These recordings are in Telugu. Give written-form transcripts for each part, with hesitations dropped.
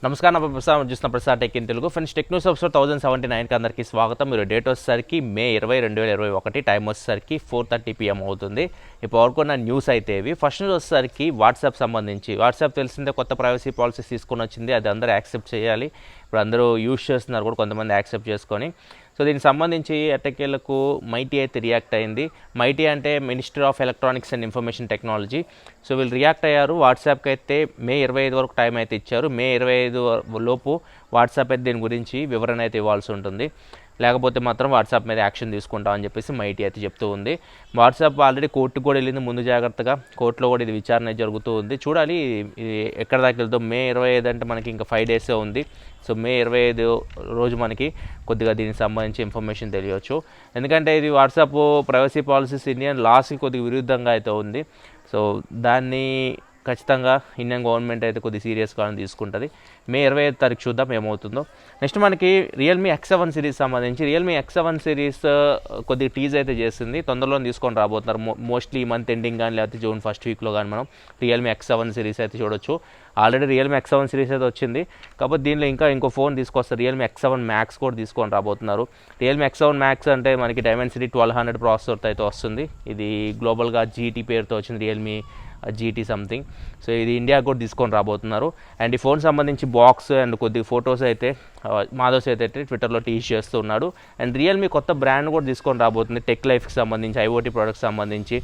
నమస్కారం నా ప్రసాద్ చూస్తున్న Prasad tech in Telugu friends tech news episode 1079కి అందరికీ స్వాగతం. మీరు డేట్ వచ్చేసరికి మే 20, 2021, టైం వచ్చేసరికి 4:30 PM అవుతుంది. ఇప్పుడు వరకున్న న్యూస్ అయితే ఇవి. ఫస్ట్ న్యూస్ వచ్చేసరికి వాట్సాప్ సంబంధించి. వాట్సాప్ తెలిసిందే కొత్త ప్రైవసీ పాలసీస్ తీసుకొని వచ్చింది, అది అందరూ యాక్సెప్ట్ చేయాలి. ఇప్పుడు అందరూ యూజ్ చేస్తున్నారు కూడా, కొంతమంది యాక్సెప్ట్ చేసుకొని. సో దీనికి సంబంధించి ఎట్టకేలకు మైటీ అయితే రియాక్ట్ అయింది. మైటీ అంటే ministry of electronics and information technology. So వీళ్ళు రియాక్ట్ అయ్యారు. వాట్సాప్కి అయితే మే 25 వరకు టైం అయితే ఇచ్చారు. మే 25 లోపు వాట్సాప్ అయితే దీని గురించి వివరణ అయితే ఇవ్వాల్సి ఉంటుంది, లేకపోతే మాత్రం వాట్సాప్ మీద యాక్షన్ తీసుకుంటామని చెప్పేసి మైటీ అయితే చెప్తూ ఉంది. వాట్సాప్ ఆల్రెడీ కోర్టుకు కూడా వెళ్ళింది ముందు జాగ్రత్తగా, కోర్టులో కూడా ఇది విచారణ జరుగుతూ ఉంది. చూడాలి ఇది ఎక్కడ దాకా వెళ్తాం. మే 25 అంటే మనకి ఇంకా 5 డేసే ఉంది. సో మే 25 రోజు మనకి కొద్దిగా దీనికి సంబంధించి ఇన్ఫర్మేషన్ తెలియవచ్చు. ఎందుకంటే ఇది వాట్సాప్ ప్రైవసీ పాలసీస్ ఇండియన్ లాస్కి కొద్దిగా విరుద్ధంగా అయితే ఉంది. సో దాన్ని ఖచ్చితంగా ఇండియన్ గవర్నమెంట్ అయితే కొద్దిగా సీరియస్గా తీసుకుంటుంది. మే 25 తారీఖు చూద్దాం ఏమవుతుందో. నెక్స్ట్ మనకి రియల్మీ X7 సిరీస్ సంబంధించి రియల్మీ X7 సిరీస్ కొద్దిగా టీజ్ అయితే చేసింది, తొందరలో తీసుకొని రాబోతున్నారు. మోస్ట్లీ ఈ మంత్ ఎండింగ్ కానీ లేకపోతే జూన్ ఫస్ట్ వీక్లో కానీ మనం రియల్మీ X7 సిరీస్ అయితే చూడొచ్చు. ఆల్రెడీ రియల్మీ X7 సిరీస్ అయితే వచ్చింది, కాకపోతే దీనిలో ఇంకో ఫోన్ తీసుకొస్తారు. రియల్మీ X7 మ్యాక్స్ కూడా తీసుకొని రాబోతున్నారు. రియల్మీ X7 మ్యాక్స్ అంటే మనకి డైమెన్సిటీ 1200 ప్రాసెసర్తో అయితే వస్తుంది. ఇది గ్లోబల్గా GT పేరుతో వచ్చింది, రియల్మీ GT సంథింగ్. సో ఇది ఇండియా కూడా తీసుకొని రాబోతున్నారు. అండ్ ఈ ఫోన్ సంబంధించి బాక్స్ అండ్ కొద్ది ఫొటోస్ అయితే మాధవ్ అయితే ట్విట్టర్లో టీచ్ చేస్తున్నాడు. అండ్ రియల్మీ కొత్త బ్రాండ్ కూడా తీసుకొని రాబోతుంది, టెక్ లైఫ్కి సంబంధించి, IoT ప్రొడక్ట్స్ సంబంధించి.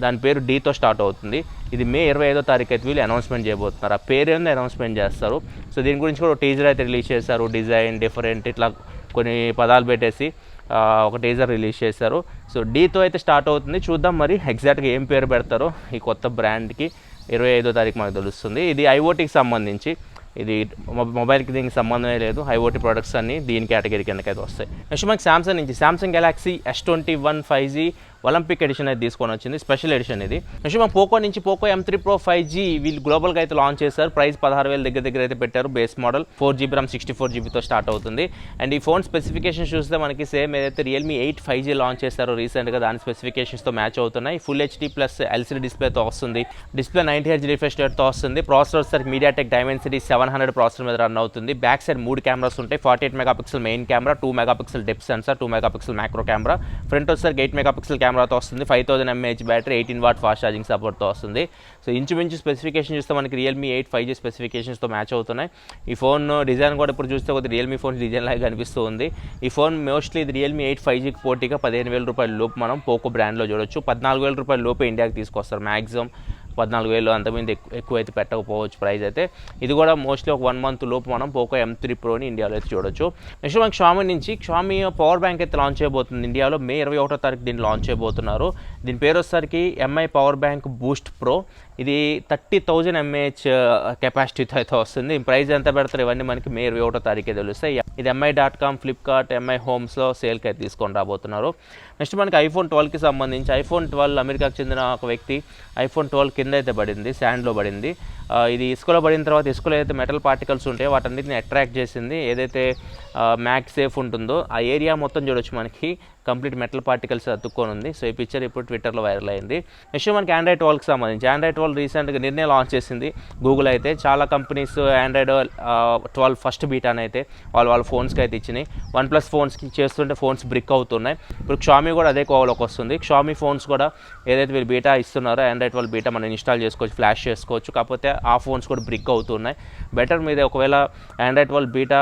దాని పేరు Dతో స్టార్ట్ అవుతుంది. ఇది మే 25 తారీఖు అయితే వీళ్ళు అనౌన్స్మెంట్ చేయబోతున్నారు. ఆ పేరు అనౌన్స్మెంట్ చేస్తారు. సో దీని గురించి కూడా టీజర్ అయితే రిలీజ్ చేశారు. డిజైన్ డిఫరెంట్ ఇట్లా కొన్ని పదాలు పెట్టేసి ఒక టీజర్ రిలీజ్ చేశారు. సో Dతో అయితే స్టార్ట్ అవుతుంది. చూద్దాం మరి ఎగ్జాక్ట్గా ఏం పేరు పెడతారో ఈ కొత్త బ్రాండ్కి. 25 తారీఖు మనకు తెలుస్తుంది. ఇది IoTకి సంబంధించి, ఇది మొబైల్కి దీనికి సంబంధమే లేదు. IoT ప్రొడక్ట్స్ అన్నీ దీని కేటగిరీ కిందకైతే వస్తాయి. నెక్స్ట్ మనకి సామ్సంగ్ నుంచి Samsung Galaxy S21 5G Olympic edition అయితే తీసుకొని వచ్చింది, స్పెషల్ ఎడిషన్ ఇది. నెక్స్ట్ మన పోకో నుంచి పోకో M3 Pro 5G వీళ్ళు గ్లోబల్గా అయితే లాంచ్ చేశారు. ప్రైస్ 16,000 దగ్గర అయితే పెట్టారు. బేస్ మోడల్ 4GB RAM 64GBతో స్టార్ట్ అవుతుంది. అండ్ ఈ ఫోన్ స్పెసిఫికేషన్ చూస్తే మనకి సేమ్ ఏదైతే రియల్మీ 8 5G లాంచ్ చేశారో రీసెంట్గా, దాని స్పెసిఫికేషన్స్తో మ్యాచ్ అవుతున్నాయి. ఫుల్ HD ప్లస్ LCD డిస్ప్లేతో వస్తుంది. డిస్ప్లే 90Hz రిఫ్రెష్ రేట్తో వస్తుంది. ప్రాసెసర్ వచ్చేసరికి మీడియాటెక్ డైమెన్సిటీ 700 ప్రాసెసర్ మీద రన్ అవుతుంది. బ్యాక్ సైడ్ 3 కెమెరాస్ ఉంటాయి. 48 megapixel main camera, 2 megapixel depth censor, 2 megapixel macro camera. Front వచ్చేసరికి 8 మెగాపిక్సెల్ కెమెరాతో వస్తుంది. 5000 mAh battery, 18W fast charging సపోర్ట్తో వస్తుంది. సో ఇంచుమించు స్పెసిఫికేషన్ చూస్తే మనకి రియల్మీ 8 5G స్పెసిఫికేషన్స్తో మ్యాచ్ అవుతున్నాయి. ఈ ఫోన్ డిజైన్ కూడా ఇప్పుడు చూస్తే కొద్దిగా రియల్మీ ఫోన్ డిజైన్ లాగా కనిపిస్తూ ఉంది. ఈ ఫోన్ మోస్ట్లీ ఇది రియల్మీ 8 5Gకి పోటీగా 15,000 రూపాయల లోపు మనం పోకో బ్రాండ్లో చూడొచ్చు. 14,000 రూపాయల లోపు ఇండియాకి తీసుకొస్తారు. మ్యాక్సిమం 14,000, అంతమంది ఎక్కువ అయితే పెట్టకపోవచ్చు ప్రైస్ అయితే. ఇది కూడా మోస్ట్లీ ఒక 1 month లోపు మనం పోకో M3 Proని ఇండియాలో అయితే చూడొచ్చు. నెక్స్ట్ మనకి షామీ నుంచి షామీ పవర్ బ్యాంక్ అయితే లాంచ్ చేయబోతుంది ఇండియాలో. మే 21 తారీఖు దీన్ని లాంచ్ చేయబోతున్నారు. దీని పేరు వచ్చేసరికి MI power bank Boost pro. ఇది 30,000 mAh కెపాసిటీతో అయితే వస్తుంది. ప్రైస్ ఎంత పెడతారు ఇవన్నీ మనకి మే 21 తారీఖే తెలుస్తాయి. ఇది MI.com, ఫ్లిప్కార్ట్, MI హోమ్స్లో సేల్కి అయితే తీసుకొని రాబోతున్నారు. నెక్స్ట్ మనకి iPhone 12కి సంబంధించి iPhone 12 అమెరికాకు చెందిన ఒక వ్యక్తి iPhone 12 కింద అయితే పడింది, శాండ్లో పడింది. ఇది ఇసుకలో పడిన తర్వాత ఇసుకలో ఏదైతే మెటల్ పార్టికల్స్ ఉంటాయో వాటన్నిటిని అట్రాక్ట్ చేసింది. ఏదైతే మ్యాక్ సేఫ్ ఉంటుందో ఆ ఏరియా మొత్తం చూడొచ్చు మనకి కంప్లీట్ మెటల్ పార్టికల్స్ అతుక్కొని ఉంది. సో ఈ పిక్చర్ ఇప్పుడు ట్విట్టర్లో వైరల్ అయింది. నెక్స్ట్ మనకి Android 12కి సంబంధించి Android 12 రీసెంట్గా నిర్ణయం లాంచ్ చేసింది గూగుల్ అయితే. చాలా కంపెనీస్ Android 12 ఫస్ట్ బీటాని అయితే వాళ్ళ ఫోన్స్కి అయితే ఇచ్చినాయి. OnePlus ఫోన్స్కి చేస్తుంటే ఫోన్స్ బ్రిక్ అవుతున్నాయి. ఇప్పుడు Xiaomi కూడా అదే కోవలోకి వస్తుంది. Xiaomi ఫోన్స్ కూడా ఏదైతే వీళ్ళు బీటా ఇస్తున్నారో Android 12 బీటా మనం ఇన్స్టాల్ చేసుకోవచ్చు, ఫ్లాష్ చేసుకోవచ్చు. కాకపోతే ఆ ఫోన్స్ కూడా బ్రిక్ అవుతున్నాయి. బెటర్ మీద ఒకవేళ Android 12 బీటా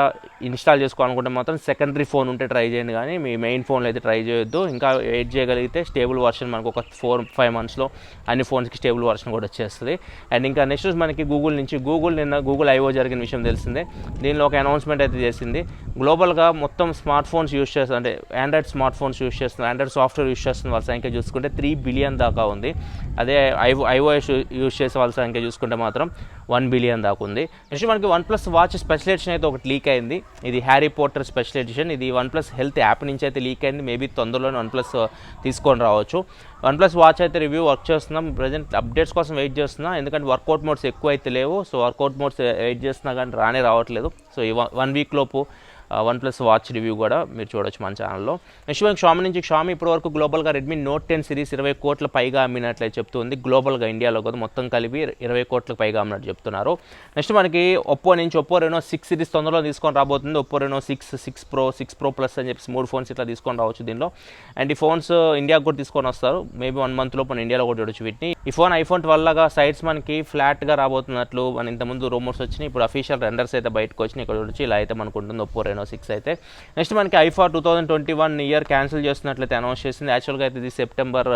ఇన్స్టాల్ చేసుకోవాలనుకుంటే మాత్రం సెకండరీ ఫోన్ ఉంటే ట్రై చేయండి, కానీ మీ మెయిన్ ఫోన్లో అయితే ట్రై చేయొద్దు. ఇంకా వెయిట్ చేయగలిగితే స్టేబుల్ వర్షన్ మనకు ఒక 4-5 monthsలో అన్ని ఫోన్స్కి స్టేబుల్ వర్షన్ కూడా వచ్చేస్తుంది. అండ్ ఇంకా నెక్స్ట్ మనకి గూగుల్ నుంచి నిన్న గూగుల్ I/O జరిగిన విషయం తెలిసిందే. దీనిలో ఒక అనౌన్స్మెంట్ అయితే చేసింది. గ్లోబల్గా మొత్తం స్మార్ట్ ఫోన్స్ యూస్ చేస్తుంది, అంటే ఆండ్రాయిడ్ స్మార్ట్ ఫోన్స్ యూస్ చేస్తుంది, ఆండ్రాయిడ్ సాఫ్ట్వేర్ యూస్ చేస్తున్న వాళ్ళ సంఖ్య చూసుకుంటే 3 బిలియన్ దాకా ఉంది. అదే iOS యూస్ చేసే వాళ్ళ సంఖ్య చూసుకుంటే మాత్రం 1 బిలియన్ దాకా ఉంది. నెక్స్ట్ మనకి OnePlus వాచ్ స్పెషల్ ఎడిషన్ అయితే ఒకటి లీక్ అయింది. ఇది హ్యారీ పోటర్ స్పెషల్ ఎడిషన్. ఇది OnePlus హెల్త్ యాప్ నుంచి అయితే లీక్ అయింది. మేబీ తొందరలోనే OnePlus తీసుకొని రావచ్చు. OnePlus వాచ్ అయితే రివ్యూ వర్క్ చేస్తున్నాం. ప్రజెంట్ అప్డేట్స్ కోసం వెయిట్ చేస్తున్నాం, ఎందుకంటే వర్కౌట్ మోడ్స్ ఎక్కువ అయితే లేవు. సో వర్కౌట్ మోడ్స్ వెయిట్ చేస్తున్నా కానీ రావట్లేదు. సో ఈ 1 week లోపు వన్ ప్లస్ వాచ్ రివ్యూ కూడా మీరు చూడొచ్చు మన ఛానల్లో. నెక్స్ట్ మనకి షామీ నుంచి షామీ ఇప్పటివరకు గ్లోబల్గా రెడ్మీ నోట్ 10 సిరీస్ 20 కోట్ల పైగా అమ్మినట్లే చెప్తుంది. గ్లోబల్గా ఇండియాలో కూడా మొత్తం కలిపి 20 కోట్లకు పైగా అమ్మినట్టు చెప్తున్నారు. నెక్స్ట్ మనకి ఒప్పో నుంచి ఒప్పో రెనో 6 సిరీస్ తొందరలో తీసుకొని రాబోతుంది. Oppo Reno 6 pro 6 pro plus అని చెప్పి 3 ఫోన్స్ ఇట్లా తీసుకొని రావచ్చు దీనిలో. అండ్ ఈ ఫోన్స్ ఇండియాకు కూడా తీసుకొని వస్తారు. మేబీ 1 మంత్ లోపు ఇండియాలో కూడా చూడొచ్చు వీటిని. ఈ ఫోన్ ఐఫోన్ 12 లాగా సైడ్స్ మనకి ఫ్లాట్గా రాబోతున్నట్లు మన ఇంతకుముందు రూమర్స్ వచ్చినాయి. ఇప్పుడు అఫీషియల్ రెండర్స్ అయితే బయటకు వచ్చినాయి. ఇక్కడ చూడొచ్చు ఇలా అయితే మనకు ఉంటుంది ఒప్పో రెనో 6 అయితే. నెక్స్ట్ మనకి ఐఫా 2021 ఇయర్ క్యాన్సిల్ చేస్తున్నట్లయితే అనౌన్స్ చేసింది. యాక్చువల్గా అయితే ఇది సెప్టెంబర్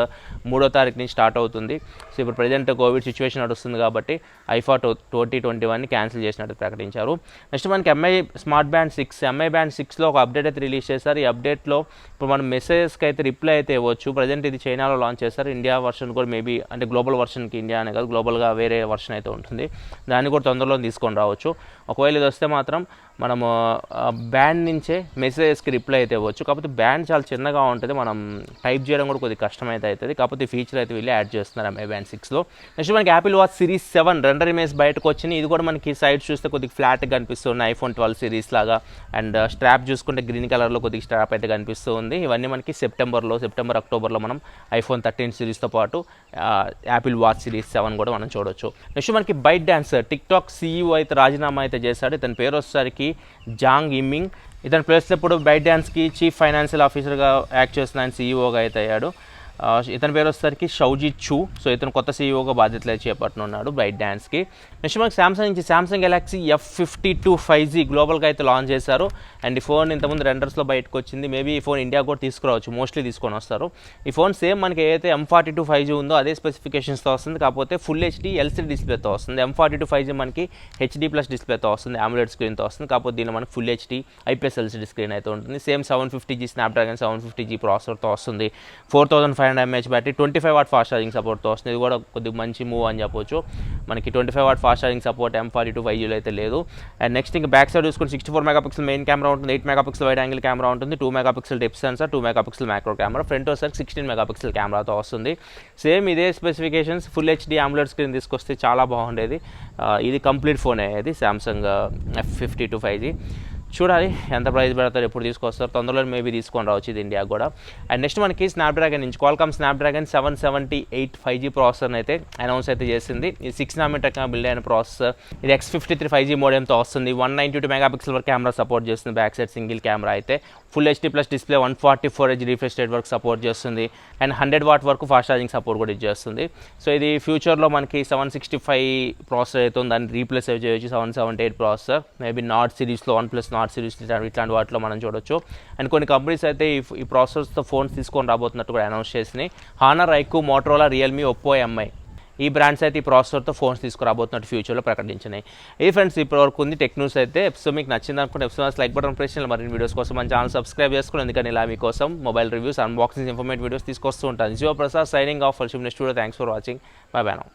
3వ తారీఖు నుంచి స్టార్ట్ అవుతుంది. సో ఇప్పుడు ప్రజెంట్ కోవిడ్ సిచ్యువేషన్ నడుస్తుంది కాబట్టి ఐఫా 2021ని క్యాన్సిల్ చేసినట్టు ప్రకటించారు. నెక్స్ట్ మనకి Mi smart band 6 Mi band 6లో ఒక అప్డేట్ అయితే రిలీజ్ చేశారు. ఈ అప్డేట్లో ఇప్పుడు మనం మెసేజెస్కి అయితే రిప్లై అయితే ఇవ్వచ్చు. ప్రజెంట్ ఇది చైనాలో లాంచ్ చేశారు. ఇండియా వర్షన్ కూడా మేబీ అంటే గ్లోబల్ వర్షన్కి ఇండియా అనే కాదు గ్లోబల్గా వేరే వర్షన్ అయితే ఉంటుంది. దాన్ని కూడా తొందరలో తీసుకొని రావచ్చు. ఒకవేళ ఇది వస్తే మాత్రం మనము బ్యాండ్ నుంచే మెసేజెస్కి రిప్లై అయితే ఇవ్వచ్చు. కాకపోతే బ్యాండ్ చాలా చిన్నగా ఉంటుంది, మనం టైప్ చేయడం కూడా కొద్దిగా కష్టమైతే అవుతుంది. కాకపోతే ఫీచర్ అయితే వీళ్ళు యాడ్ చేస్తున్నారు ఎంఐ బ్యాండ్ 6లో. నెక్స్ట్ మనకి Apple watch series 7 render image బయటకు వచ్చినాయి. ఇది కూడా మనకి సైడ్స్ చూస్తే కొద్దిగా ఫ్లాట్గా కనిపిస్తుంది ఐఫోన్ 12 సిరీస్ లాగా. అండ్ స్ట్రాప్ చూసుకుంటే గ్రీన్ కలర్లో కొద్దిగా స్ట్రాప్ అయితే కనిపిస్తూ ఉంది. ఇవన్నీ మనకి సెప్టెంబర్ అక్టోబర్లో మనం ఐఫోన్ 13 సిరీస్తో పాటు యాపిల్ వాచ్ సిరీస్ 7 కూడా మనం చూడొచ్చు. నెక్స్ట్ మనకి బైట్ డాన్స్ టిక్టాక్ CEO అయితే రాజీనామా అయితే చేశాడు. ఇతని పేరు వచ్చేసరికి జాంగ్ ఇమ్మింగ్. ఇతని ప్లేస్లో ఇప్పుడు బైట్ డాన్స్కి చీఫ్ ఫైనాన్షియల్ ఆఫీసర్గా యాక్ట్ చేస్తున్న ఆయన CEOగా అయితే అయ్యాడు. ఇతని పేరు వచ్చేసరికి షౌజీ చూ. సో ఇతను కొత్త CEOగా బాధ్యతలు చేపట్టనున్నాడు బైట్ డాన్స్కి. నెక్స్ట్ మనకి సామ్సంగ్ నుంచి సామ్సంగ్ గెలాక్సీ F52 5G గ్లోబల్గా అయితే లాంచ్ చేశారు. అండ్ ఈ ఫోన్ ఇంతకుముందు రెండర్స్లో బయటకు వచ్చింది. మేబీ ఈ ఫోన్ ఇండియా కూడా తీసుకురావచ్చు, మోస్ట్లీ తీసుకొని వస్తారు. ఈ ఫోన్ సేమ్ మనకి ఏదైతే M42 5G ఉందో అదే స్పెసిఫికేషన్స్తో వస్తుంది. కాకపోతే ఫుల్ HD LCD డిస్ప్లేతో వస్తుంది. M42 5G మనకి HD+ డిస్ప్లేతో వస్తుంది, AMOLED స్క్రీన్తో వస్తుంది. కాకపోతే దీనిలో మనకి full HD IPS LCD screen అయితే ఉంటుంది. సేమ్ 750G స్నాప్డ్రాగన్ 750G ప్రాసెసర్తో వస్తుంది. 4500 mAh battery, 25 watt fast charging సపోర్ట్తో వస్తుంది. ఇది కూడా కొద్దిగా మంచి మూవ్ అని చెప్పొచ్చు. మనకి 25 watt fast charging support M42 5Gలో అయితే లేదు. అండ్ నెక్స్ట్ ఇంకా బ్యాక్ సైడ్ చూసుకుని 64 మెగాపిక్సెల్ మెయిన్ కెమెరా ఉంటుంది, 8 మెగాపిక్సెల్ వైడ్ యాంగిల్ కెమెరా ఉంటుంది, 2 megapixel depth censor, 2 megapixel macro camera. Front వచ్చేసరికి 16 మెగాపిక్సెల్ కెమెరాతో వస్తుంది. సేమ్ ఇదే specifications full HD AMOLED screen తీసుకొస్తే చాలా బాగుండేది. ఇది కంప్లీట్ ఫోన్ అయ్యేది సామ్సంగ్ F52 5G. చూడాలి ఎంత ప్రైస్ పెడతారు, ఎప్పుడు తీసుకొస్తారు. తొందరలో మేబీ తీసుకొని రావచ్చు ఇది ఇండియా కూడా. అండ్ నెక్స్ట్ మనకి స్నాప్డ్రాగన్ నుంచి క్వాల్కామ్ స్నాప్డ్రాగన్ 778 5G ప్రాసెసర్ని అయితే అనౌన్స్ అయితే చేసింది. ఇది 6 నానోమీటర్ బిల్డ్ అయిన ప్రాసెసర్. ఇది X53 5G మోడెంతో వస్తుంది. 192 మెగాపిక్సెల్ వరకు కెమెరా సపోర్ట్ చేస్తుంది. బ్యాక్ సైడ్ సింగిల్ కెమెరా అయితే full HD+ display, 144Hz refresh rate వరకు సపోర్ట్ చేస్తుంది. అండ్ 100 వాట్ వరకు ఫాస్ట్ ఛార్జింగ్ సపోర్ట్ కూడా ఇచ్చేస్తుంది. సో ఇది ఫ్యూచర్లో మనకి 765 ప్రాసెసర్ అయితే ఉంది, దాన్ని రీప్లేస్ చేయొచ్చు 778 ప్రాసెసర్. మేబీ నాట్ సిరీస్లో OnePlus నాట్ సిరీస్ ఇట్లాంటి వాటిలో మనం చూడొచ్చు. అండ్ కొన్ని కంపెనీస్ అయితే ఈ ప్రాసెసర్స్తో ఫోన్స్ తీసుకొని రాబోతున్నట్టు కూడా అనౌన్స్ చేసినాయి. Honor, iQOO, Motorola, Realme, Oppo, MI ఈ బ్రాండ్స్ అయితే ఈ ప్రాసెసర్తో ఫోన్స్ తీసుకురాబోతున్నట్టు ఫ్యూచర్లో ప్రకటించినాయి. ఈ ఫ్రెండ్స్ ఇప్పటివరకు ఉంది టెక్ న్యూస్ అయితే. సో మీకు నచ్చింది అనుకుంటే లైక్ బటన్ ప్రెస్ చేయాలి. మరిన్ని వీడియోస్ కోసం మన ఛానల్ సబ్స్క్రైబ్ చేసుకోండి. ఎందుకంటే ఇలా మీకోసం mobile reviews, unboxings, informative videos తీసుకొస్తూ ఉంటాను. Jio Prasad signing off for next video. Thanks for watching. Bye bye now.